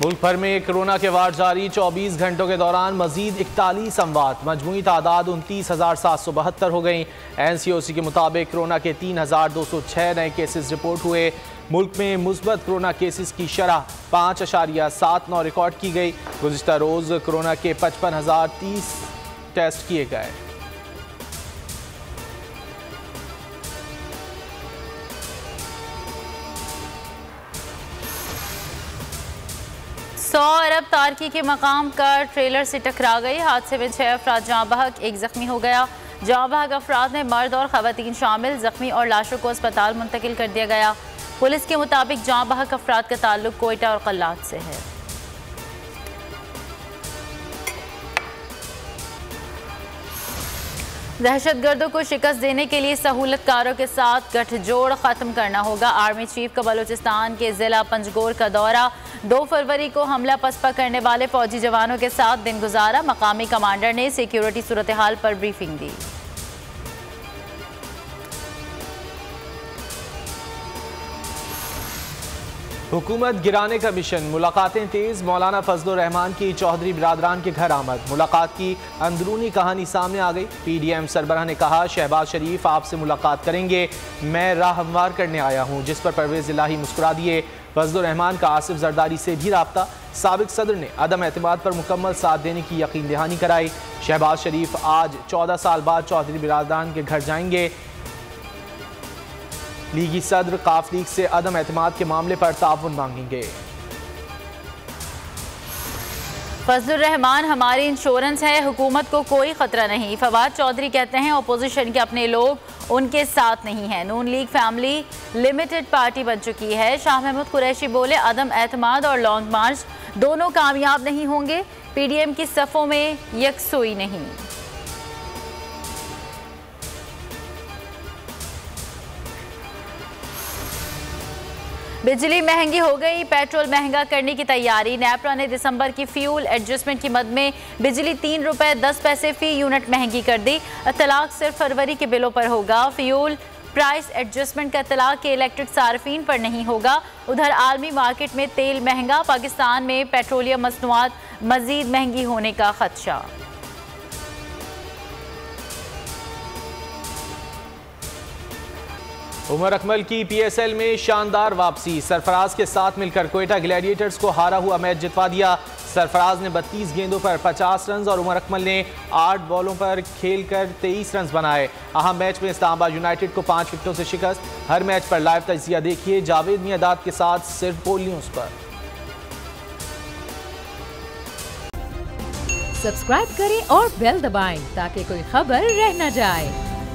मुल्क भर में कोरोना के वार्ड जारी। 24 घंटों के दौरान मजीद 41 अमवात, मजमूई तादाद 29,772 हो गई। NCOC के मुताबिक कोरोना के 3,206 नए केसेस रिपोर्ट हुए। मुल्क में मुस्बत कोरोना केसेस की शरह 5.79 रिकॉर्ड की गई। गुज़िश्ता रोज़ कोरोना के 55,030 टेस्ट किए गए। सौ अरब तारकी के मकाम का ट्रेलर से टकरा गई। हादसे में 6 अफराद जाँ बहक, 1 जख्मी हो गया। जाँ बहक अफराद में मर्द और ख़वातीन शामिल। जख्मी और लाशों को अस्पताल मुंतकिल कर दिया गया। पुलिस के मुताबिक जाँ बहक अफराद का ताल्लुक कोयटा और कल्लात से है। दहशतगर्दों को शिकस्त देने के लिए सहूलतकारों के साथ गठजोड़ खत्म करना होगा। आर्मी चीफ का बलूचिस्तान के जिला पंजगोर का दौरा। 2 फरवरी को हमला पसपा करने वाले फौजी जवानों के साथ दिन गुजारा। मकामी कमांडर ने सिक्योरिटी सूरत हाल पर ब्रीफिंग दी। हुकूमत गिराने का मिशन, मुलाकातें तेज। मौलाना फजलुर रहमान की चौधरी बिरादरान के घर आमद। मुलाकात की अंदरूनी कहानी सामने आ गई। PDM सरबराह ने कहा, शहबाज शरीफ आपसे मुलाकात करेंगे, मैं राह हमवार करने आया हूँ, जिस पर परवेज इलाही मुस्कुरा दिए। फजलुर रहमान का आसिफ जरदारी से भी राब्ता। साबिक सदर ने अदम एतमाद पर मुकम्मल साथ देने की यकीन दहानी कराई। शहबाज शरीफ आज 14 साल बाद चौधरी बिरादरान के घर जाएंगे। लीगी सदर काफ लीग से अदम एतमाद के मामले पर ताउन मांगेंगे। फजलुर रहमान हमारी इंश्योरेंस है, हुकूमत को कोई खतरा नहीं। फवाद चौधरी कहते हैं अपोजिशन के अपने लोग उनके साथ नहीं हैं। नून लीग फैमिली लिमिटेड पार्टी बन चुकी है। शाह महमूद कुरैशी बोले, अदम एतमाद और लॉन्ग मार्च दोनों कामयाब नहीं होंगे। PDM की सफ़ों में यकसुई नहीं। बिजली महंगी हो गई, पेट्रोल महंगा करने की तैयारी। नेपरा ने दिसंबर की फ्यूल एडजस्टमेंट की मद में बिजली 3 रुपये 10 पैसे फ़ी यूनिट महंगी कर दी। इतलाक सिर्फ फरवरी के बिलों पर होगा। फ्यूल प्राइस एडजस्टमेंट का इतलाक के इलेक्ट्रिक सार्फिन पर नहीं होगा। उधर आलमी मार्केट में तेल महंगा, पाकिस्तान में पेट्रोलियम मसनूआत मजीद महंगी होने का खदशा। उमर अकमल की PSL में शानदार वापसी। सरफराज के साथ मिलकर कोयटा ग्लैडिएटर्स को हारा हुआ मैच जितवा दिया। सरफराज ने 32 गेंदों पर 50 रन और उमर अकमल ने 8 बॉलों पर खेलकर 23 रन बनाए। अहम मैच में इस्लामाबाद यूनाइटेड को 5 विकेटों से शिकस्त। हर मैच पर लाइव तजिया देखिए जावेद मियादाद के साथ सिर्फ बोल न्यूज़ पर। सब्सक्राइब करें और बेल दबाएं ताकि कोई खबर रह न जाए।